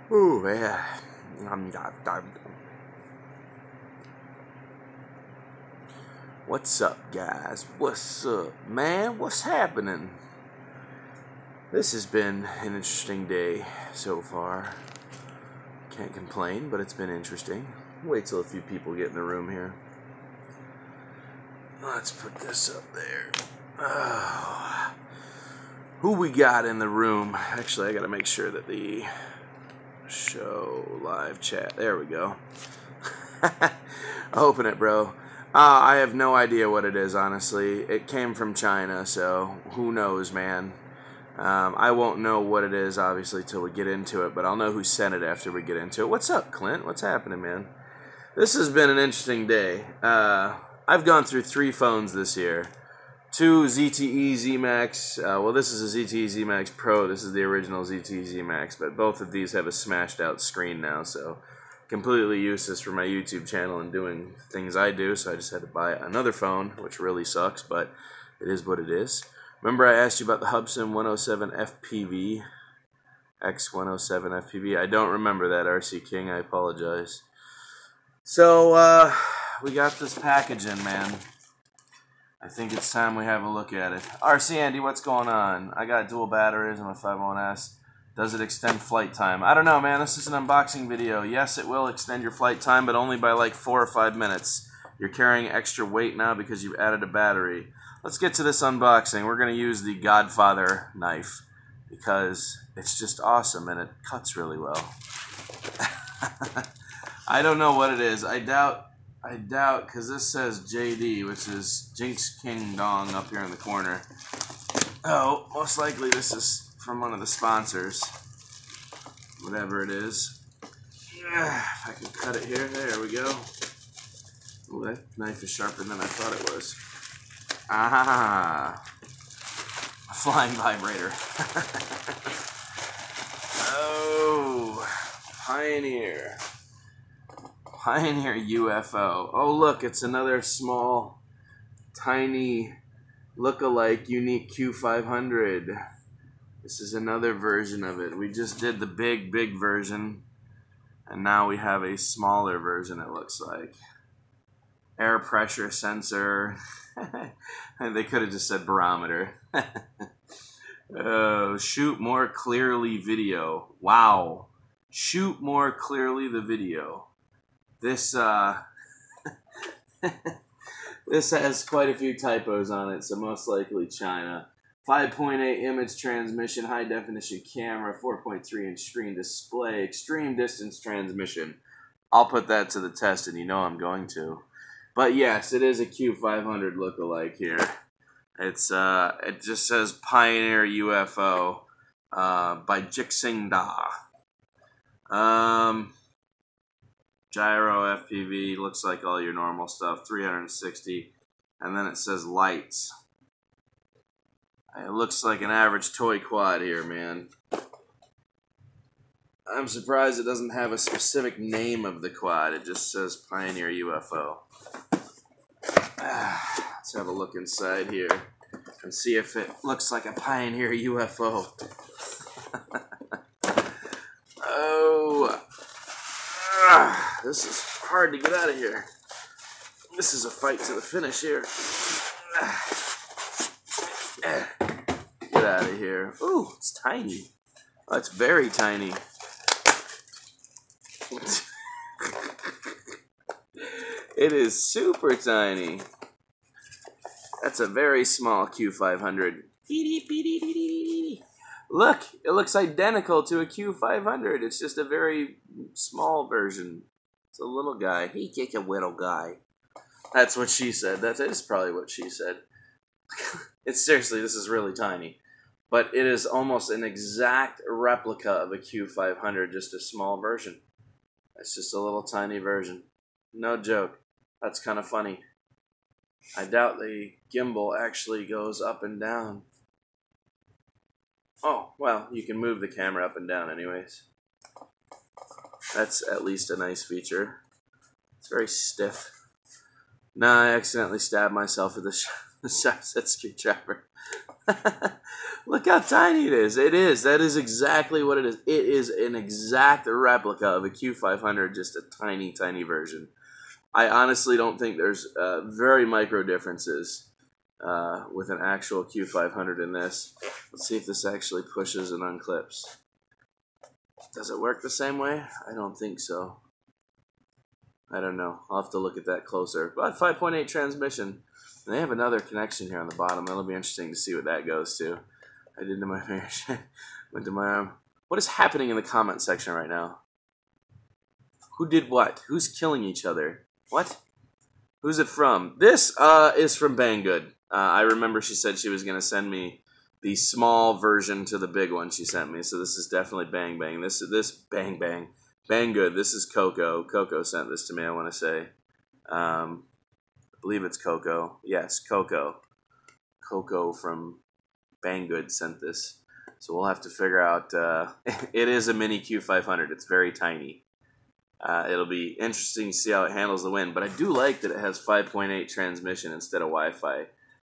Ooh, yeah. What's up, guys? What's up, man? What's happening? This has been an interesting day so far. Can't complain, but it's been interesting. Wait till a few people get in the room here. Let's put this up there. Oh. Who we got in the room? Actually, I gotta make sure that the show live chat. There we go. Open it, bro. I have no idea what it is, honestly. It came from China, so who knows, man. I won't know what it is, obviously, till we get into it, but I'll know who sent it after we get into it. What's up, Clint? What's happening, man? This has been an interesting day. I've gone through 3 phones this year. 2 ZTE Z-Max. Well, this is a ZTE Z-Max Pro. This is the original ZTE Z-Max, but both of these have a smashed-out screen now, so completely useless for my YouTube channel and doing things I do, so I just had to buy another phone, which really sucks, but it is what it is. Remember I asked you about the Hubsan 107 FPV? X107 FPV? I don't remember that, RC King. I apologize. So, we got this package in, man. I think it's time we have a look at it. RC Andy, what's going on? I got dual batteries on my 501S. Does it extend flight time? I don't know, man. This is an unboxing video. Yes, it will extend your flight time, but only by like 4 or 5 minutes. You're carrying extra weight now because you've added a battery. Let's get to this unboxing. We're going to use the Godfather knife because it's just awesome and it cuts really well. I don't know what it is. I doubt, because this says JD, which is Jinx King Dong up here in the corner. Oh, most likely this is from one of the sponsors, whatever it is. If I can cut it here, there we go. Oh, that knife is sharper than I thought it was. Ah, a flying vibrator. Oh, Pioneer UFO. Oh, look, it's another small, tiny, look-alike, unique Q500. This is another version of it. We just did the big version, and now we have a smaller version, it looks like. Air pressure sensor. And they could have just said barometer. Oh, shoot more clearly video. Wow. Shoot more clearly the video. This, this has quite a few typos on it, so most likely China. 5.8 image transmission, high definition camera, 4.3 inch screen display, extreme distance transmission. I'll put that to the test, and you know I'm going to. But yes, it is a Q500 lookalike here. It's it just says Pioneer UFO by Jixing Da. Gyro FPV, looks like all your normal stuff, 360, and then it says lights. It looks like an average toy quad here, man. I'm surprised it doesn't have a specific name of the quad. It just says Pioneer UFO. Let's have a look inside here and see if it looks like a Pioneer UFO. Oh, this is hard to get out of here. This is a fight to the finish here. Get out of here. Ooh, it's tiny. Oh, it's very tiny. It is super tiny. That's a very small Q500. Look, it looks identical to a Q500. It's just a very small version. It's a little guy. He kick a little guy. That's what she said. That is probably what she said. It's seriously, this is really tiny. But it is almost an exact replica of a Q500, just a small version. It's just a little tiny version. No joke. That's kind of funny. I doubt the gimbal actually goes up and down. Oh, well, you can move the camera up and down anyways. That's at least a nice feature. It's very stiff. Nah, I accidentally stabbed myself with the Sharpset screwdriver. Look how tiny it is. It is. That is exactly what it is. It is an exact replica of a Q500, just a tiny, tiny version. I honestly don't think there's very micro differences with an actual Q500 in this. Let's see if this actually pushes and unclips. Does it work the same way? I don't think so. I don't know. I'll have to look at that closer. But 5.8 transmission. And they have another connection here on the bottom. That'll be interesting to see what that goes to. I did to my fingers. Went to my arm. What is happening in the comment section right now? Who did what? Who's killing each other? What? Who's it from? This is from Banggood. I remember she said she was going to send me the small version to the big one she sent me. So this is definitely Bang Bang. This Bang Bang. Banggood. This is Coco. Coco sent this to me, I want to say. I believe it's Coco. Yes, Coco. Coco from Banggood sent this. So we'll have to figure out. It is a mini Q500. It's very tiny. It'll be interesting to see how it handles the wind. But I do like that it has 5.8 transmission instead of Wi-Fi.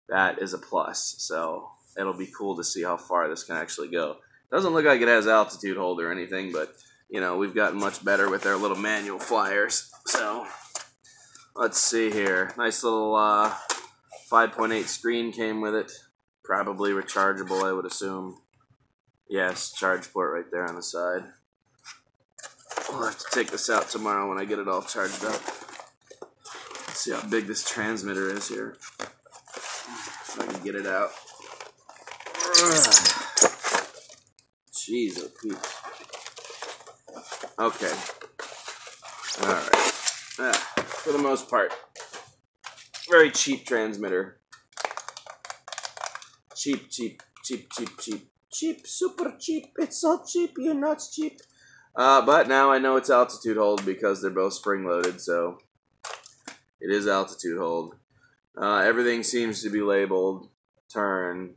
That is a plus. So it'll be cool to see how far this can actually go. Doesn't look like it has altitude hold or anything, but you know, we've gotten much better with our little manual flyers. So let's see here. Nice little 5.8 screen came with it. Probably rechargeable, I would assume. Yes, charge port right there on the side. I'll have to take this out tomorrow when I get it all charged up. Let's see how big this transmitter is here. If I can get it out. Jeez, oh Pete. Okay. Alright. For the most part. Very cheap transmitter. Cheap, cheap, cheap, cheap, cheap. Cheap, super cheap. It's so cheap, you're not cheap. But now I know it's altitude hold because they're both spring-loaded, so it is altitude hold. Everything seems to be labeled. Turn.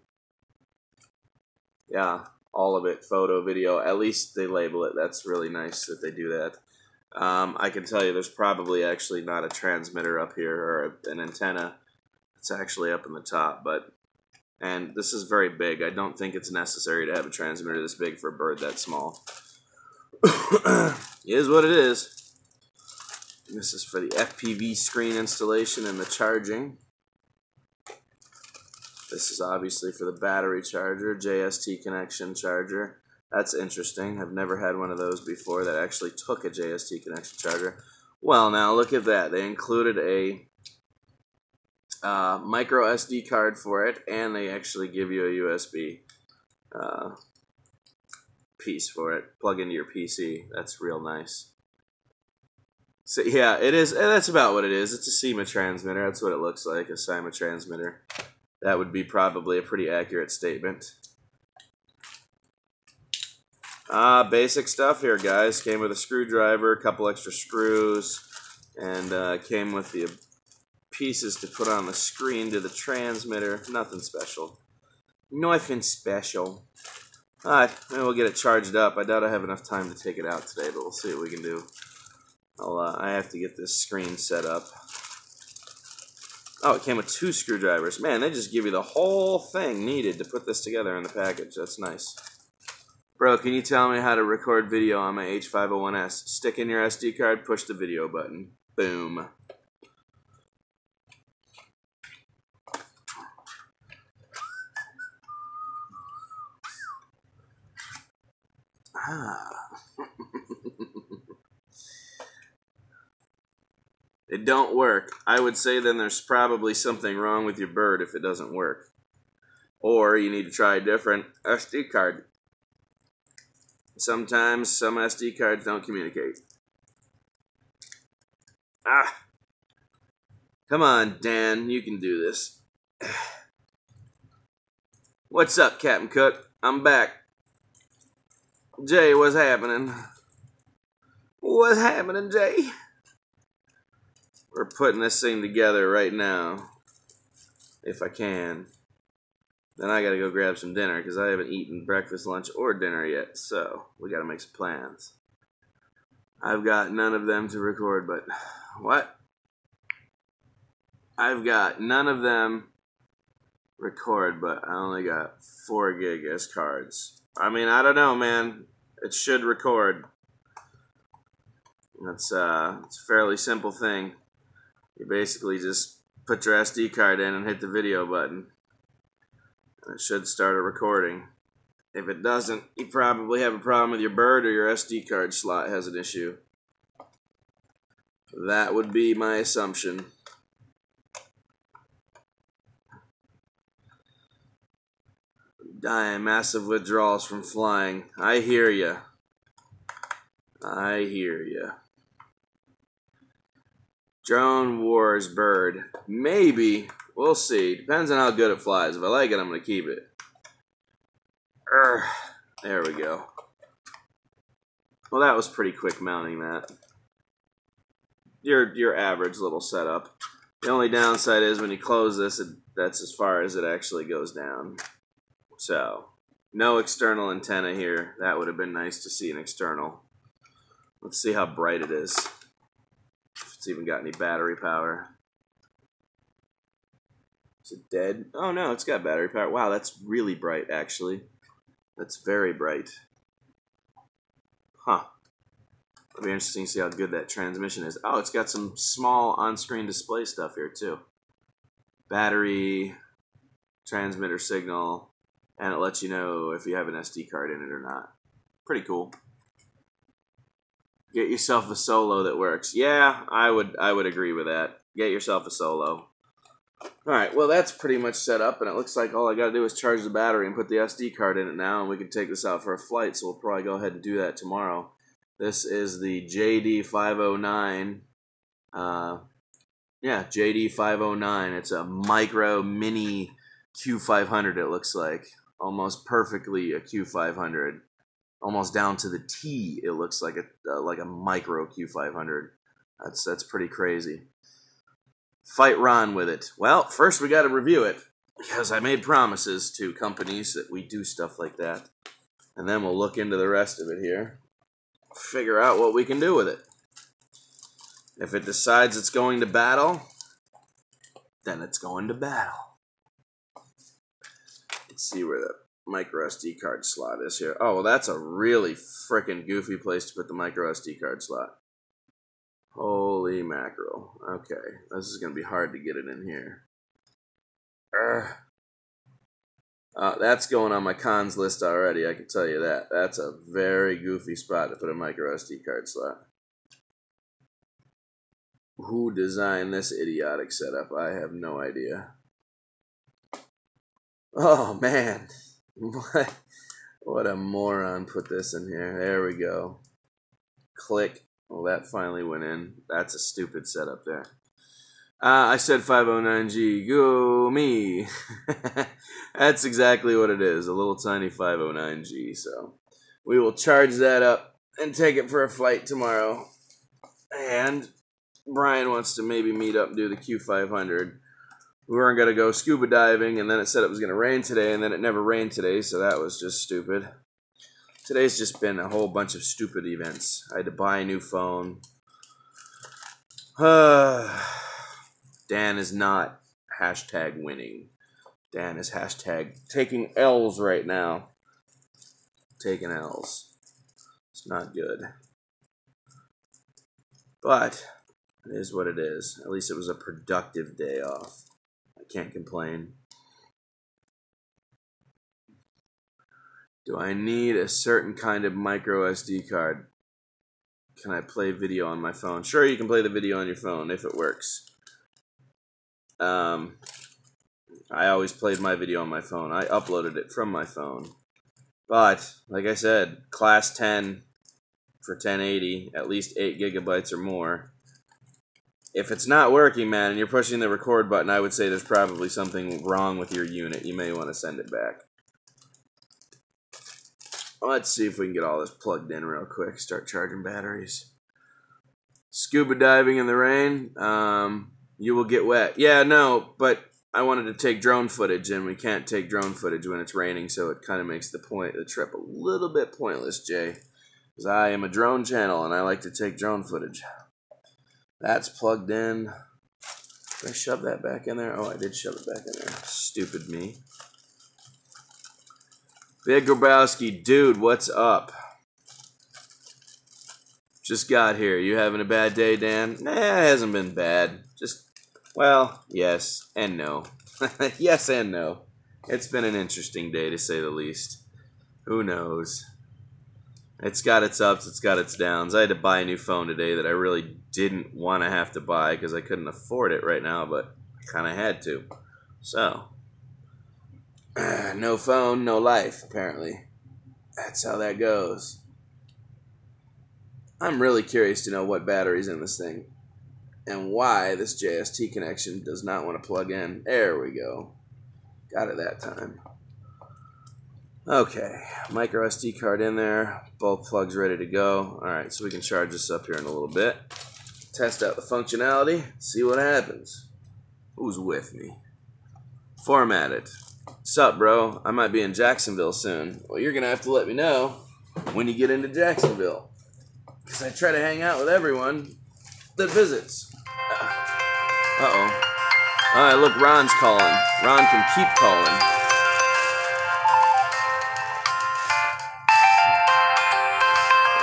Yeah, all of it. Photo, video. At least they label it. That's really nice that they do that. I can tell you there's probably actually not a transmitter up here or an antenna. It's actually up in the top, and this is very big. I don't think it's necessary to have a transmitter this big for a bird that small. It is what it is. This is for the FPV screen installation and the charging. This is obviously for the battery charger, JST connection charger. That's interesting. I've never had one of those before that actually took a JST connection charger. Well, now look at that. They included a micro SD card for it, and they actually give you a USB piece for it. Plug into your PC. That's real nice. So yeah, it is. That's about what it is. It's a CIMA transmitter. That's what it looks like, a CIMA transmitter. That would be probably a pretty accurate statement. Basic stuff here, guys. Came with a screwdriver, a couple extra screws, and came with the pieces to put on the screen to the transmitter. Nothing special. Nothing special. Alright, maybe we'll get it charged up. I doubt I have enough time to take it out today, but we'll see what we can do. I have to get this screen set up. Oh, it came with 2 screwdrivers. Man, they just give you the whole thing needed to put this together in the package. That's nice. Bro, can you tell me how to record video on my H501S? Stick in your SD card, push the video button. Boom. It don't work. I would say then there's probably something wrong with your bird if it doesn't work. Or you need to try a different SD card. Sometimes some SD cards don't communicate. Come on, Dan. You can do this. What's up, Captain Cook? I'm back. Jay, what's happening? What's happening, Jay? We're putting this thing together right now. If I can. Then I gotta go grab some dinner because I haven't eaten breakfast, lunch, or dinner yet. So we gotta make some plans. I've got none of them to record, but what? I've got none of them record, but I only got 4 gig as cards. I mean, I don't know, man. It should record. It's a fairly simple thing. You basically just put your SD card in and hit the video button. And it should start a recording. If it doesn't, you probably have a problem with your bird or your SD card slot has an issue. That would be my assumption. Dying, massive withdrawals from flying. I hear ya. I hear ya. Drone Wars bird. Maybe. We'll see. Depends on how good it flies. If I like it, I'm going to keep it. There we go. Well, that was pretty quick mounting that. Your average little setup. The only downside is when you close this, that's as far as it actually goes down. So, no external antenna here. That would have been nice to see an external. Let's see how bright it is. If it's even got any battery power. Is it dead? Oh no, it's got battery power. Wow, that's really bright actually. That's very bright. Huh. It'll be interesting to see how good that transmission is. Oh, it's got some small on-screen display stuff here too. Battery, transmitter signal, and it lets you know if you have an SD card in it or not. Pretty cool. Get yourself a solo that works. Yeah, I would agree with that. Get yourself a solo. Alright, well that's pretty much set up, and it looks like all I gotta do is charge the battery and put the SD card in it now, and we can take this out for a flight, so we'll probably go ahead and do that tomorrow. This is the JD509. Yeah, JD509. It's a micro mini Q500, it looks like. Almost perfectly a Q500. Almost down to the T, it looks like a micro Q500. That's pretty crazy. Fight Ron with it. Well, first we got to review it, because I made promises to companies that we do stuff like that. And then we'll look into the rest of it here. Figure out what we can do with it. If it decides it's going to battle, then it's going to battle. Let's see where the micro SD card slot is here. Oh, well, that's a really frickin' goofy place to put the micro SD card slot. Holy mackerel. Okay, this is going to be hard to get it in here. That's going on my cons list already, I can tell you that. That's a very goofy spot to put a micro SD card slot. Who designed this idiotic setup? I have no idea. Oh, man. What a moron put this in here. There we go. Click. Well, that finally went in. That's a stupid setup there. I said 509G. Go me. That's exactly what it is. A little tiny 509G. So we will charge that up and take it for a flight tomorrow. And Brian wants to maybe meet up and do the Q500. We weren't going to go scuba diving, and then it said it was going to rain today, and then it never rained today, so that was just stupid. Today's just been a whole bunch of stupid events. I had to buy a new phone. Dan is not hashtag winning. Dan is hashtag taking L's right now. Taking L's. It's not good. But it is what it is. At least it was a productive day off. I can't complain. Do I need a certain kind of micro SD card? Can I play video on my phone? Sure, you can play the video on your phone if it works. I always played my video on my phone. I uploaded it from my phone. But, like I said, class 10 for 1080, at least 8 gigabytes or more. If it's not working, man, and you're pushing the record button, I would say there's probably something wrong with your unit. You may want to send it back. Let's see if we can get all this plugged in real quick. Start charging batteries. Scuba diving in the rain. You will get wet. Yeah, no, but I wanted to take drone footage, and we can't take drone footage when it's raining, so it kind of makes the trip a little bit pointless, Jay. Because I am a drone channel, and I like to take drone footage. That's plugged in. Did I shove that back in there? Oh, I did shove it back in there. Stupid me. Big Grabowski, dude, what's up? Just got here. You having a bad day, Dan? Nah, it hasn't been bad. Just, well, yes and no. Yes and no. It's been an interesting day, to say the least. Who knows? It's got its ups, it's got its downs. I had to buy a new phone today that I really didn't want to have to buy because I couldn't afford it right now, but I kind of had to. So, no phone, no life, apparently. That's how that goes. I'm really curious to know what battery's in this thing and why this JST connection does not want to plug in. There we go. Got it that time. Okay, micro SD card in there, both plugs ready to go. Alright, so we can charge this up here in a little bit. Test out the functionality, see what happens. Who's with me? Format it. Sup, bro? I might be in Jacksonville soon. Well, you're going to have to let me know when you get into Jacksonville. Because I try to hang out with everyone that visits. Uh-oh. Alright, look, Ron's calling. Ron can keep calling.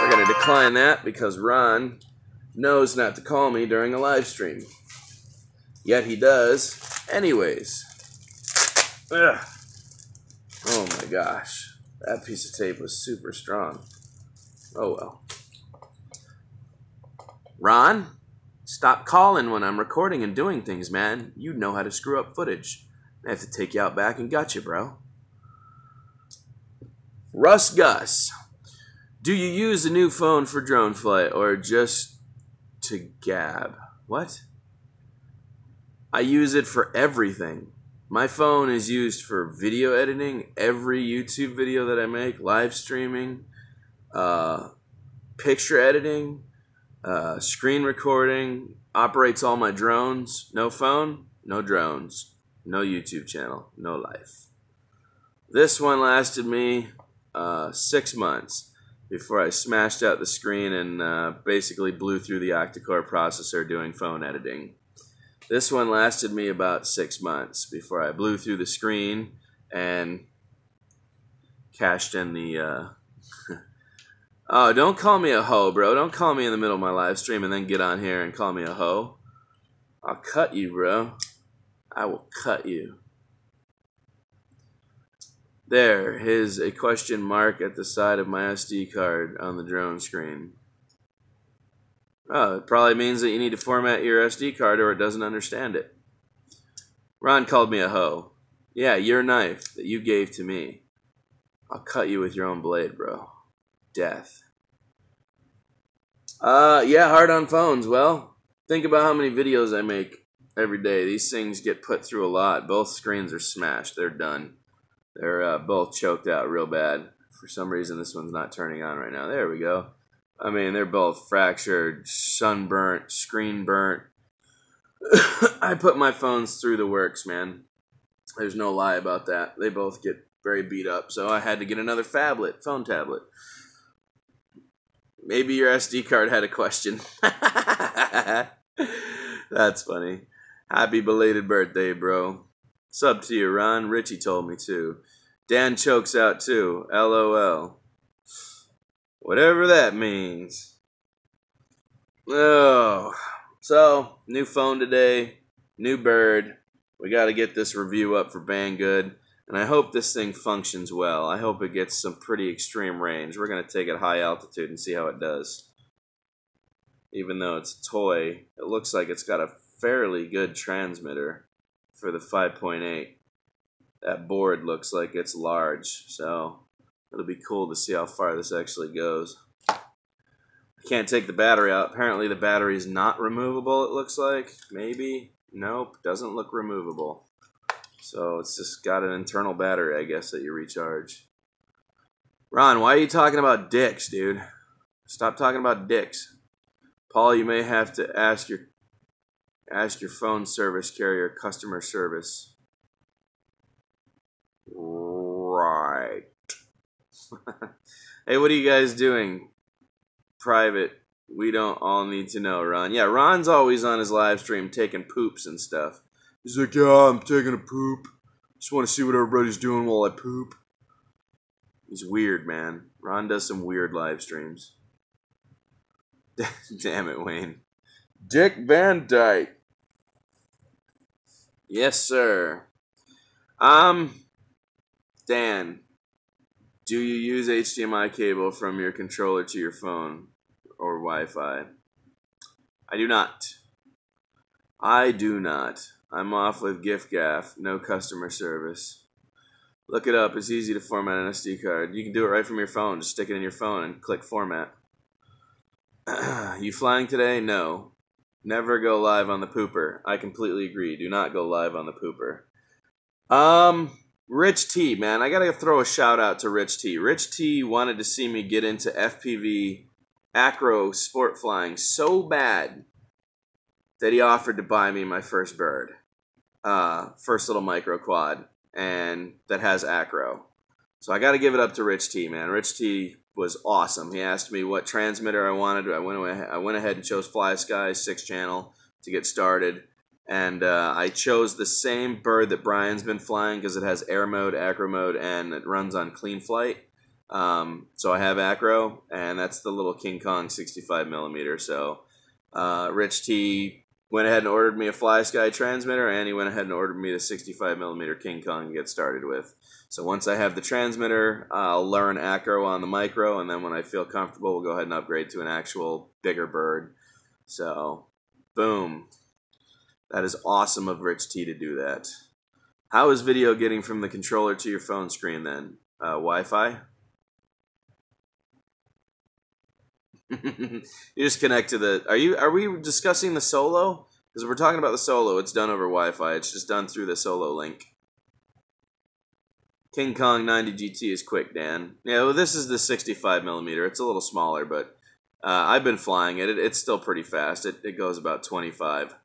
We're going to decline that because Ron knows not to call me during a live stream. Yet he does anyways. Ugh. Oh my gosh. That piece of tape was super strong. Oh well. Ron, stop calling when I'm recording and doing things, man. You know how to screw up footage. I have to take you out back and gut you, bro. Russ Gus. Do you use the new phone for drone flight or just to gab? What? I use it for everything. My phone is used for video editing, every YouTube video that I make, live streaming, picture editing, screen recording, operates all my drones. No phone, no drones, no YouTube channel, no life. This one lasted me 6 months. Before I smashed out the screen and basically blew through the octa-core processor doing phone editing. This one lasted me about 6 months before I blew through the screen and cashed in the... Oh, don't call me a hoe, bro. Don't call me in the middle of my live stream and then get on here and call me a hoe. I'll cut you, bro. I will cut you. There is a question mark at the side of my SD card on the drone screen. Oh, it probably means that you need to format your SD card or it doesn't understand it. Ron called me a hoe. Yeah, your knife that you gave to me. I'll cut you with your own blade, bro. Death. Yeah, hard on phones. Well, think about how many videos I make every day. These things get put through a lot. Both screens are smashed. They're done. They're both choked out real bad. For some reason, this one's not turning on right now. There we go. I mean, they're both fractured, sunburnt, screen burnt. I put my phones through the works, man. There's no lie about that. They both get very beat up, so I had to get another phone tablet. Maybe your SD card had a question. That's funny. Happy belated birthday, bro. Sub to you, Ron. Richie told me too. Dan chokes out too. LOL. Whatever that means. Oh. So, new phone today. New bird. We got to get this review up for Banggood. And I hope this thing functions well. I hope it gets some pretty extreme range. We're going to take it high altitude and see how it does. Even though it's a toy, it looks like it's got a fairly good transmitter for the 5.8. That board looks like it's large, so it'll be cool to see how far this actually goes. I can't take the battery out. Apparently the battery is not removable, it looks like. Maybe. Nope, doesn't look removable. So it's just got an internal battery, I guess, that you recharge. Ron, why are you talking about dicks, dude? Stop talking about dicks. Paul, you may have to ask your phone service carrier customer service. Right. Hey, what are you guys doing? Private We don't all need to know, Ron. Yeah, Ron's always on his live stream taking poops and stuff. He's like, yeah, I'm taking a poop. Just want to see what everybody's doing while I poop. He's weird, man. Ron does some weird live streams. Damn it, Wayne. Dick Van Dyke. Yes, sir. Dan, do you use HDMI cable from your controller to your phone or Wi-Fi? I do not. I do not. I'm off with giffgaff, no customer service. Look it up. It's easy to format an SD card. You can do it right from your phone. Just stick it in your phone and click format. You flying today? No. Never go live on the pooper. I completely agree. Do not go live on the pooper. Rich T, man. I gotta throw a shout out to Rich T. Rich T wanted to see me get into FPV acro sport flying so bad that he offered to buy me my first bird. First little micro quad, and that has acro. So I got to give it up to Rich T, man. Rich T was awesome. He asked me what transmitter I wanted. I went ahead and chose FlySky 6-channel to get started, and I chose the same bird that Brian's been flying because it has air mode, acro mode, and it runs on clean flight. So I have acro, and that's the little King Kong 65mm. So Rich T went ahead and ordered me a FlySky transmitter, and he went ahead and ordered me the 65mm King Kong to get started with. So once I have the transmitter, I'll learn acro on the micro, and then when I feel comfortable, we'll go ahead and upgrade to an actual bigger bird. So, boom. That is awesome of Rich T to do that. How is video getting from the controller to your phone screen then? Wi-Fi? You just connect to the... Are we discussing the Solo? Because we're talking about the Solo. It's done over Wi-Fi. It's just done through the Solo link. King Kong 90 GT is quick, Dan. Yeah, well, this is the 65mm. It's a little smaller, but I've been flying it. It's still pretty fast. It goes about 25.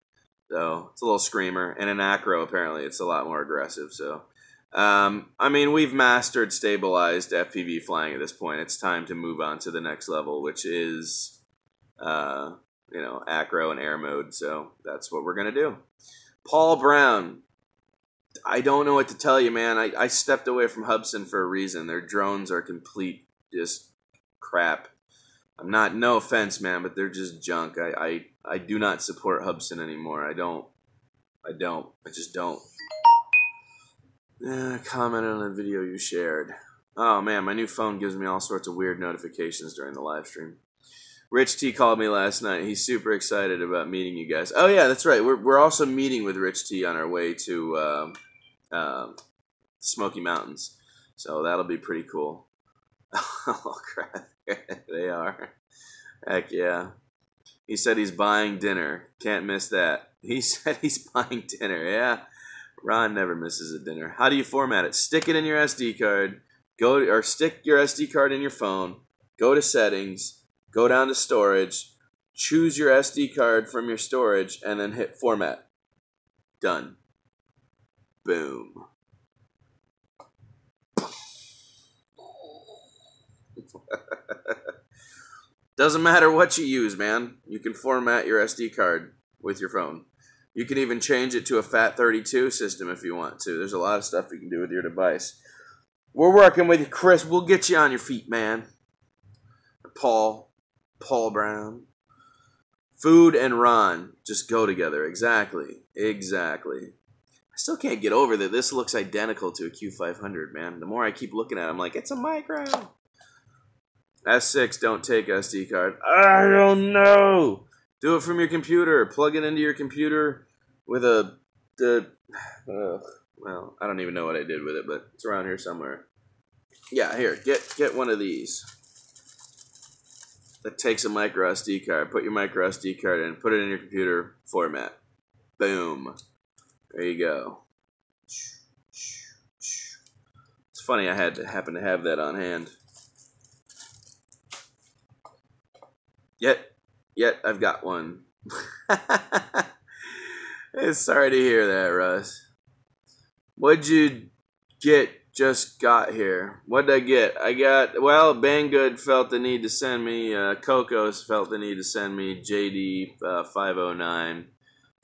So it's a little screamer. And in acro, apparently, it's a lot more aggressive. So, I mean, we've mastered stabilized FPV flying at this point. It's time to move on to the next level, which is, you know, acro and air mode. So that's what we're going to do. Paul Brown. I don't know what to tell you, man. I stepped away from Hubsan for a reason. Their drones are complete just crap. I'm not, no offense, man, but they're just junk. I do not support Hubsan anymore. I just don't. Comment on a video you shared. Oh, man, my new phone gives me all sorts of weird notifications during the live stream. Rich T called me last night. He's super excited about meeting you guys. Oh, yeah, that's right. We're also meeting with Rich T on our way to Smoky Mountains. So that'll be pretty cool. Oh, crap. They are. Heck yeah. He said he's buying dinner. Can't miss that. He said he's buying dinner. Yeah. Ron never misses a dinner. How do you format it? Stick it in your SD card. Stick your SD card in your phone. Go to settings. Go down to storage. Choose your SD card from your storage, and then hit format. Done. Boom. Doesn't matter what you use, man. You can format your SD card with your phone. You can even change it to a FAT32 system if you want to. There's a lot of stuff you can do with your device. We're working with you, Chris. We'll get you on your feet, man. Paul Brown. Food and Ron just go together. Exactly. Exactly. I still can't get over that this looks identical to a Q500, man. The more I keep looking at it, I'm like, it's a micro. S6 don't take SD card. I don't know. Do it from your computer. Plug it into your computer with well, I don't even know what I did with it, but it's around here somewhere. Yeah, here, get one of these. That takes a micro SD card. Put your micro SD card in. Put it in your computer format. Boom. There you go. It's funny I happen to have that on hand. Yet I've got one. Sorry to hear that, Russ. What'd you get just got here. What did I get? I got, well, Banggood felt the need to send me, Cocos felt the need to send me JD 509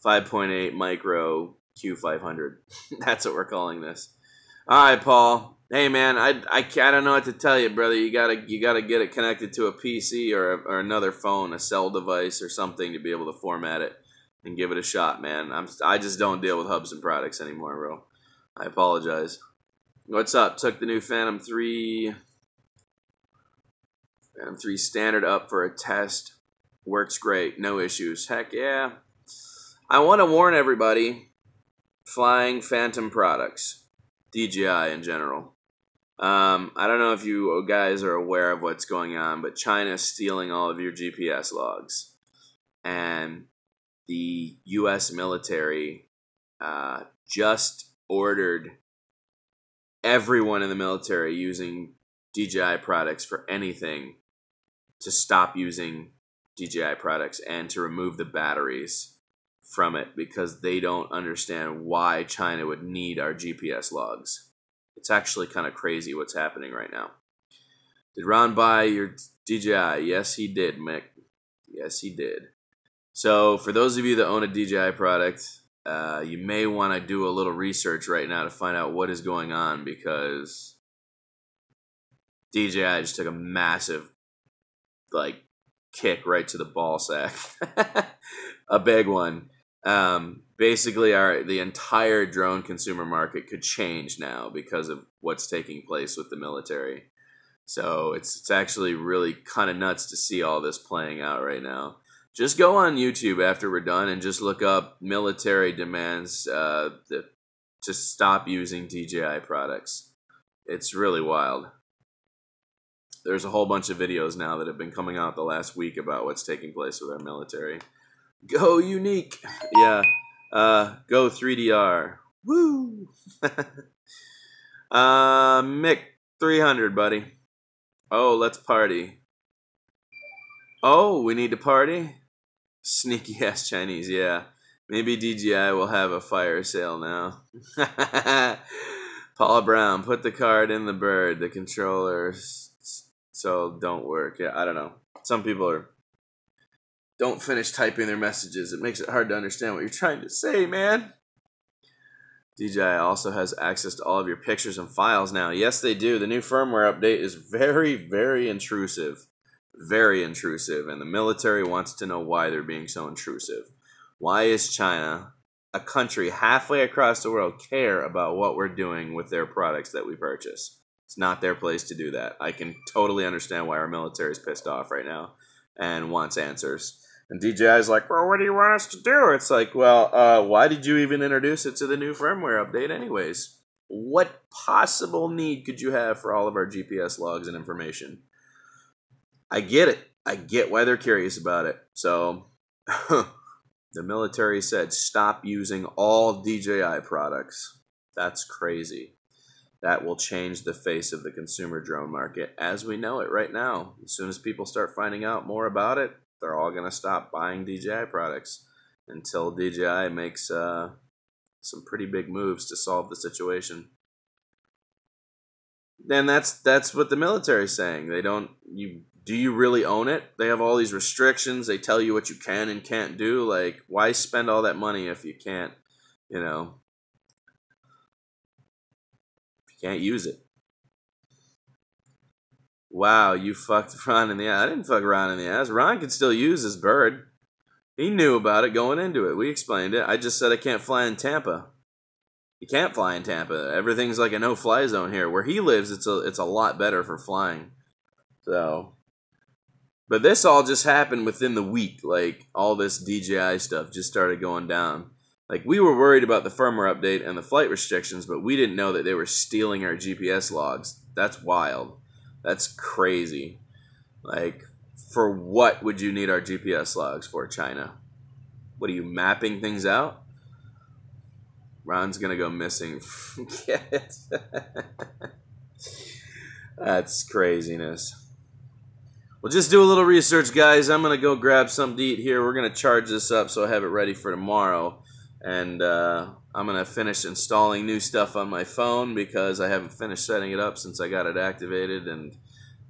5.8 micro Q500. That's what we're calling this. All right, Paul. Hey, man, I don't know what to tell you, brother. You gotta get it connected to a PC or another phone, a cell device or something to be able to format it and give it a shot, man. I just don't deal with hubs and products anymore, bro. I apologize. What's up? Took the new Phantom 3 standard up for a test. Works great. No issues. Heck yeah. I want to warn everybody, flying Phantom products, DJI in general. I don't know if you guys are aware of what's going on, but China is stealing all of your GPS logs. And the U.S. military just ordered everyone in the military using DJI products for anything to stop using DJI products and to remove the batteries from it because they don't understand why China would need our GPS logs. It's actually kind of crazy what's happening right now. Did Ron buy your DJI? Yes, he did, Mick. Yes, he did. So for those of you that own a DJI product, you may want to do a little research right now to find out what is going on because DJI just took a massive, kick right to the ball sack. A big one. Basically, the entire drone consumer market could change now because of what's taking place with the military. So it's actually really kind of nuts to see all this playing out right now. Just go on YouTube after we're done and just look up military demands to stop using DJI products. It's really wild. There's a whole bunch of videos now that have been coming out the last week about what's taking place with our military. Go unique. Yeah. Go 3DR. Woo. Mick 300, buddy. Oh, let's party. Oh, we need to party? Sneaky ass Chinese, yeah. Maybe DJI will have a fire sale now. Paula Brown, put the card in the bird. The controllers so don't work. Yeah, I don't know. Some people don't finish typing their messages. It makes it hard to understand what you're trying to say, man. DJI also has access to all of your pictures and files now. Yes, they do. The new firmware update is very, very intrusive. Very intrusive, and the military wants to know why they're being so intrusive. Why is China, a country halfway across the world, care about what we're doing with their products that we purchase? It's not their place to do that. I can totally understand why our military is pissed off right now and wants answers. And DJI is like, well, what do you want us to do? It's like, well, why did you even introduce it to the new firmware update anyways? What possible need could you have for all of our GPS logs and information? I get it. I get why they're curious about it. So, the military said, stop using all DJI products. That's crazy. That will change the face of the consumer drone market as we know it right now. As soon as people start finding out more about it, they're all going to stop buying DJI products until DJI makes some pretty big moves to solve the situation. Then that's what the military's saying. They don't... Do you really own it? They have all these restrictions. They tell you what you can and can't do. Like, why spend all that money if you can't, if you can't use it? Wow, you fucked Ron in the ass. I didn't fuck Ron in the ass. Ron could still use his bird. He knew about it going into it. We explained it. I just said I can't fly in Tampa. You can't fly in Tampa. Everything's like a no-fly zone here. Where he lives, it's a lot better for flying. So... But this all just happened within the week. Like, all this DJI stuff just started going down. Like, we were worried about the firmware update and the flight restrictions, but we didn't know that they were stealing our GPS logs. That's wild. That's crazy. Like, for what would you need our GPS logs for, China? What, are you mapping things out? Ron's gonna go missing. That's craziness. Well, just do a little research, guys. I'm going to go grab something to eat here. We're going to charge this up so I have it ready for tomorrow. And I'm going to finish installing new stuff on my phone because I haven't finished setting it up since I got it activated and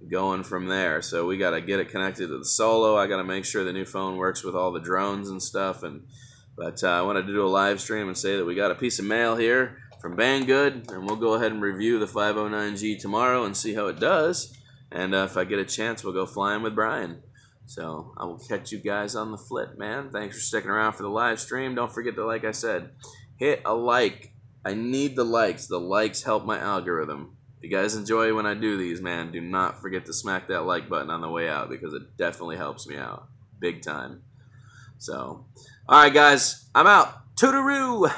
going from there. So we got to get it connected to the Solo. I got to make sure the new phone works with all the drones and stuff. But I wanted to do a live stream and say that we got a piece of mail here from Banggood, and we'll go ahead and review the 509G tomorrow and see how it does. And if I get a chance, we'll go flying with Brian. So I will catch you guys on the flip, man. Thanks for sticking around for the live stream. Don't forget to, like I said, hit a like. I need the likes. The likes help my algorithm. If you guys enjoy when I do these, man, do not forget to smack that like button on the way out because it definitely helps me out. Big time. So, alright guys, I'm out. Toodaloo!